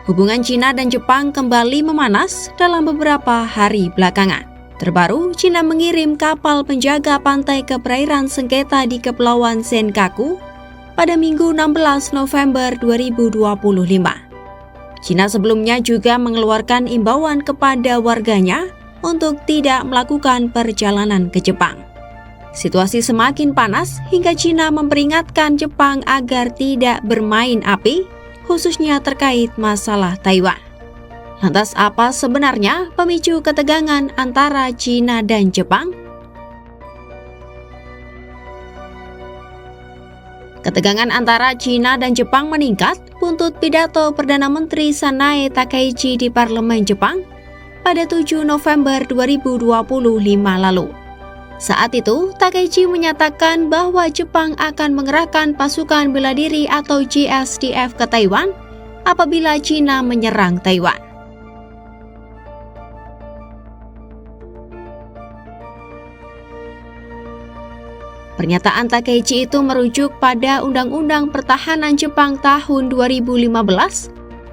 Hubungan Cina dan Jepang kembali memanas dalam beberapa hari belakangan. Terbaru, Cina mengirim kapal penjaga pantai ke perairan sengketa di Kepulauan Senkaku pada Minggu 16 November 2025. Cina sebelumnya juga mengeluarkan imbauan kepada warganya untuk tidak melakukan perjalanan ke Jepang. Situasi semakin panas hingga Cina memperingatkan Jepang agar tidak bermain api, khususnya terkait masalah Taiwan. Lantas apa sebenarnya pemicu ketegangan antara Cina dan Jepang? Ketegangan antara Cina dan Jepang meningkat buntut pidato Perdana Menteri Sanae Takaichi di Parlemen Jepang pada 7 November 2025 lalu. Saat itu, Takaichi menyatakan bahwa Jepang akan mengerahkan pasukan bela diri atau JSDF ke Taiwan apabila Cina menyerang Taiwan. Pernyataan Takaichi itu merujuk pada Undang-Undang Pertahanan Jepang tahun 2015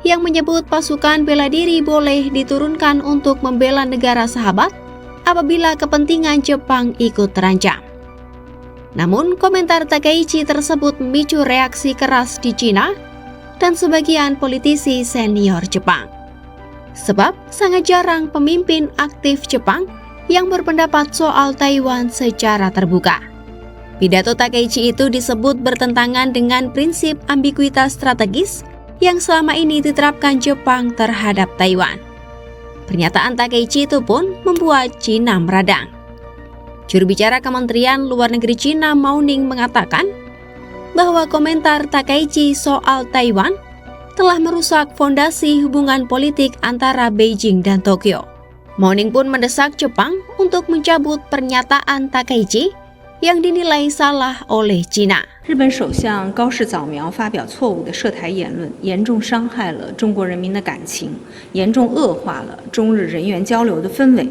yang menyebut pasukan bela diri boleh diturunkan untuk membela negara sahabat apabila kepentingan Jepang ikut terancam. Namun, komentar Takaichi tersebut memicu reaksi keras di Cina dan sebagian politisi senior Jepang. Sebab sangat jarang pemimpin aktif Jepang yang berpendapat soal Taiwan secara terbuka. Pidato Takaichi itu disebut bertentangan dengan prinsip ambiguitas strategis yang selama ini diterapkan Jepang terhadap Taiwan. Pernyataan Takaichi itu pun membuat Cina meradang. Juru bicara Kementerian Luar Negeri Cina Mao Ning mengatakan bahwa komentar Takaichi soal Taiwan telah merusak fondasi hubungan politik antara Beijing dan Tokyo. Mao Ning pun mendesak Jepang untuk mencabut pernyataan Takaichi yang dinilai salah oleh Cina. 日本首相高市早苗发表错误的涉台言论，严重伤害了中国人民的感情，严重恶化了中日人员交流的氛围。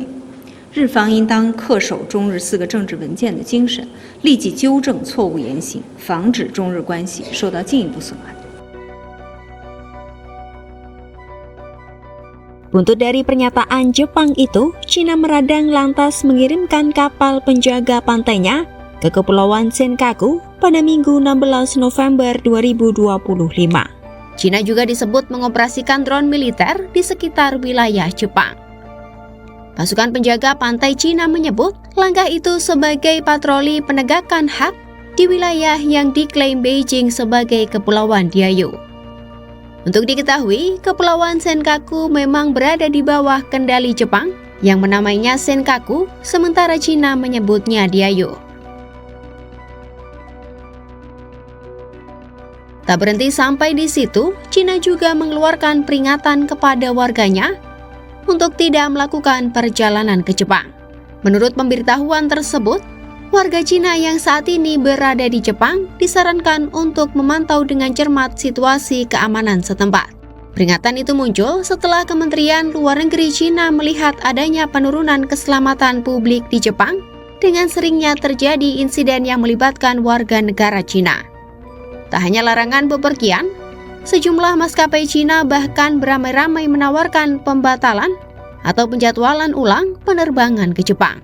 日方应当恪守中日4个政治文件的精神，立即纠正错误言行，防止中日关系受到进一步损害。 Buntut dari pernyataan Jepang itu, Cina meradang lantas mengirimkan kapal penjaga pantainya ke Kepulauan Senkaku pada Minggu 16 November 2025. Cina juga disebut mengoperasikan drone militer di sekitar wilayah Jepang. Pasukan penjaga pantai Cina menyebut langkah itu sebagai patroli penegakan hak di wilayah yang diklaim Beijing sebagai Kepulauan Diaoyu. Untuk diketahui, Kepulauan Senkaku memang berada di bawah kendali Jepang yang menamainya Senkaku, sementara Cina menyebutnya Diaoyu. Tak berhenti sampai di situ, Cina juga mengeluarkan peringatan kepada warganya untuk tidak melakukan perjalanan ke Jepang. Menurut pemberitahuan tersebut, warga Cina yang saat ini berada di Jepang disarankan untuk memantau dengan cermat situasi keamanan setempat. Peringatan itu muncul setelah Kementerian Luar Negeri Cina melihat adanya penurunan keselamatan publik di Jepang dengan seringnya terjadi insiden yang melibatkan warga negara Cina. Tak hanya larangan bepergian, sejumlah maskapai Cina bahkan beramai-ramai menawarkan pembatalan atau penjadwalan ulang penerbangan ke Jepang.